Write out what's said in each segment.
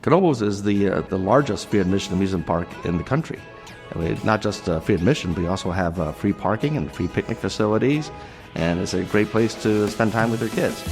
Knoebels is the largest free admission amusement park in the country. I mean, not just free admission, but we also have free parking and free picnic facilities, and it's a great place to spend time with your kids.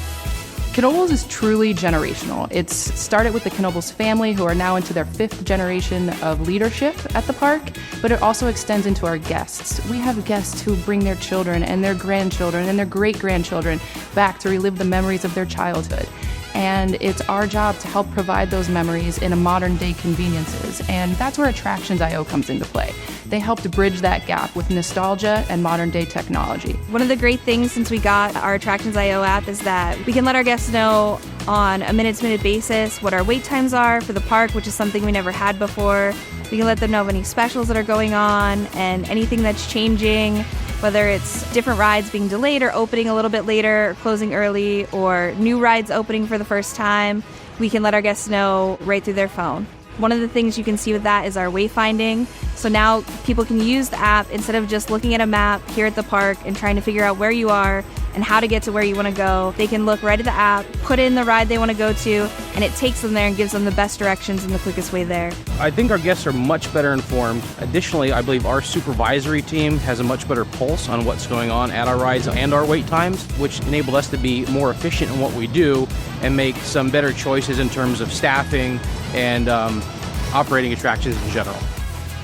Knoebels is truly generational. It's started with the Knoebels family, who are now into their 5th generation of leadership at the park, but it also extends into our guests. We have guests who bring their children and their grandchildren and their great-grandchildren back to relive the memories of their childhood. And it's our job to help provide those memories in a modern-day conveniences, and that's where Attractions.io comes into play. They helped bridge that gap with nostalgia and modern-day technology. One of the great things since we got our Attractions.io app is that we can let our guests know on a minute-to-minute basis what our wait times are for the park, which is something we never had before. We can let them know of any specials that are going on and anything that's changing, whether it's different rides being delayed or opening a little bit later or closing early, or new rides opening for the first time. We can let our guests know right through their phone. One of the things you can see with that is our wayfinding. So now people can use the app instead of just looking at a map here at the park and trying to figure out where you are and how to get to where you want to go. They can look right at the app, put in the ride they want to go to, and it takes them there and gives them the best directions and the quickest way there. I think our guests are much better informed. Additionally, I believe our supervisory team has a much better pulse on what's going on at our rides and our wait times, which enable us to be more efficient in what we do and make some better choices in terms of staffing and operating attractions in general.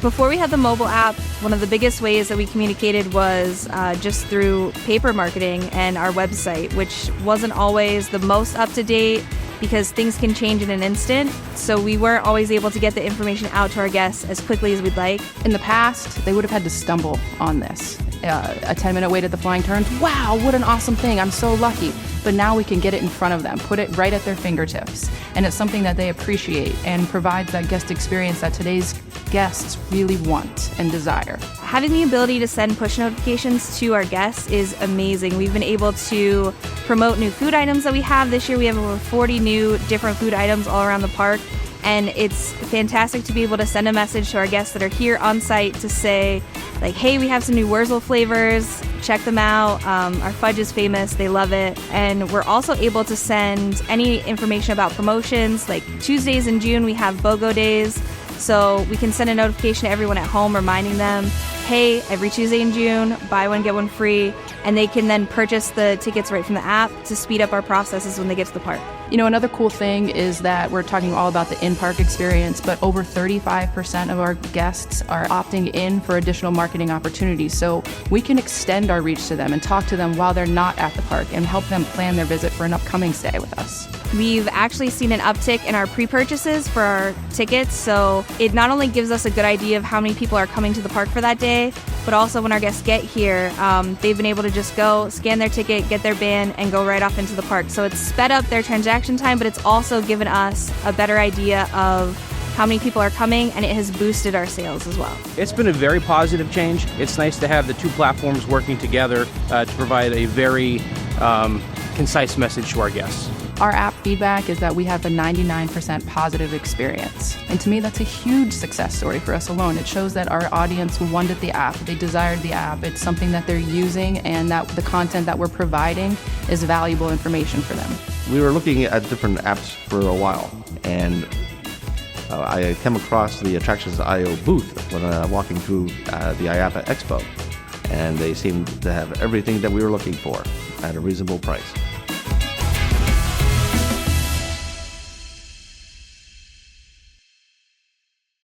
Before we had the mobile app, one of the biggest ways that we communicated was just through paper marketing and our website, which wasn't always the most up-to-date because things can change in an instant. So we weren't always able to get the information out to our guests as quickly as we'd like. In the past, they would have had to stumble on this. A 10-minute wait at the flying turns. Wow, what an awesome thing. I'm so lucky. But now we can get it in front of them, put it right at their fingertips. And it's something that they appreciate and provides that guest experience that today's guests really want and desire. Having the ability to send push notifications to our guests is amazing. We've been able to promote new food items that we have. This year we have over 40 new different food items all around the park. And it's fantastic to be able to send a message to our guests that are here on site to say, like, hey, we have some new Wurzel flavors, check them out. Our fudge is famous, they love it. And we're also able to send any information about promotions, like Tuesdays in June, we have BOGO days. So we can send a notification to everyone at home reminding them, hey, every Tuesday in June, buy one, get one free. And they can then purchase the tickets right from the app to speed up our processes when they get to the park. You know, another cool thing is that we're talking all about the in-park experience, but over 35% of our guests are opting in for additional marketing opportunities. So we can extend our reach to them and talk to them while they're not at the park and help them plan their visit for an upcoming stay with us. We've actually seen an uptick in our pre-purchases for our tickets, so it not only gives us a good idea of how many people are coming to the park for that day, but also when our guests get here, they've been able to just go, scan their ticket, get their band, and go right off into the park. So it's sped up their transaction time, but it's also given us a better idea of how many people are coming, and it has boosted our sales as well. It's been a very positive change. It's nice to have the two platforms working together to provide a very concise message to our guests. Our app feedback is that we have a 99% positive experience. And to me, that's a huge success story for us alone. It shows that our audience wanted the app, they desired the app. It's something that they're using, and that the content that we're providing is valuable information for them. We were looking at different apps for a while, and I came across the Attractions.io booth when walking through the IAPA Expo, and they seemed to have everything that we were looking for at a reasonable price.